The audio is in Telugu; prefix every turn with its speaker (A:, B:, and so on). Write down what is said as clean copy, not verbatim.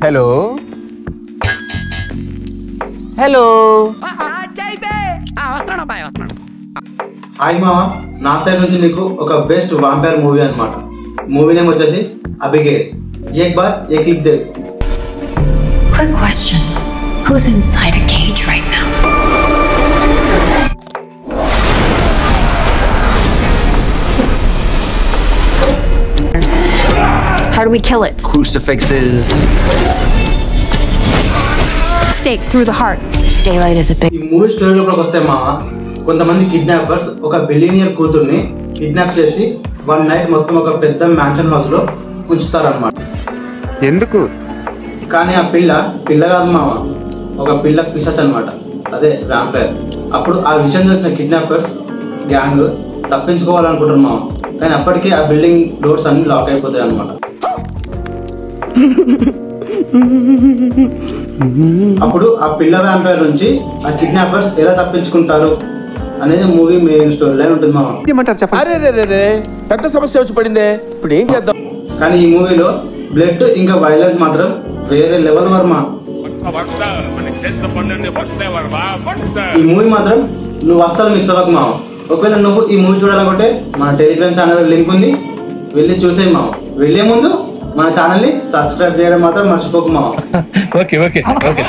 A: హలో హలో
B: హాయ్ మామ, నా సైడ్ నుంచి నీకు ఒక బెస్ట్ వాంపైర్ మూవీ అన్నమాట. మూవీ నేమ్ వచ్చేసి అబిగేల్. ఏక్ బార్ ఏ క్లిప్ దే.
C: Quick question. Who's inside a cage right now? How do we kill it?
A: Crucifixes.
C: Stake through the heart. Daylight is a big...
B: ఈ మూవీ స్టోరీ లోపలికి వస్తే మామ, కొంతమంది కిడ్నాపర్స్ ఒక బిలియనియర్ కూతుర్ని కిడ్నాప్ చేసి వన్ నైట్ మొత్తం ఒక పెద్ద మ్యాన్షన్ హౌస్ లో ఉంచుతారన్నమాట.
A: ఎందుకు?
B: కానీ ఆ పిల్ల కాదు మామ, ఒక పిల్ల పిశాచ్ అనమాట, అదే వ్యాంపైర్. అప్పుడు ఆ విషయం చూసిన కిడ్నాపర్స్ గ్యాంగ్ తప్పించుకోవాలనుకుంటారు మామ, కానీ అప్పటికే ఆ బిల్డింగ్ డోర్స్ అన్ని లాక్ అయిపోతాయి అనమాట. అప్పుడు ఆ పిల్ల వ్యాంపైర్ నుంచి ఆ కిడ్నాపర్స్ ఎలా తప్పించుకుంటారు అనేది మూవీ మెయిన్ స్టోరీ లైన్ ఉంటుంది మామ.
D: పెద్ద సమస్య వచ్చి పడిందే, ఇప్పుడు ఏం చేద్దాం?
B: కానీ ఈ మూవీలో బ్లడ్ ఇంకా వైలెన్స్ మాత్రం వేరే లెవెల్ వర్మ. ఈ మూవీ మాత్రం నువ్వు అస్సలు మిస్ అవ్వకు మామ. ఒకవేళ నువ్వు ఈ మూవీ చూడాలనుకుంటే మన టెలిగ్రామ్ ఛానల్ లింక్ ఉంది, వెళ్ళి చూసేయి మామ. వెళ్ళే ముందు మన ఛానల్ని సబ్స్క్రైబ్ చేయడం మాత్రం మర్చిపోకు మామ.
D: Okay okay okay.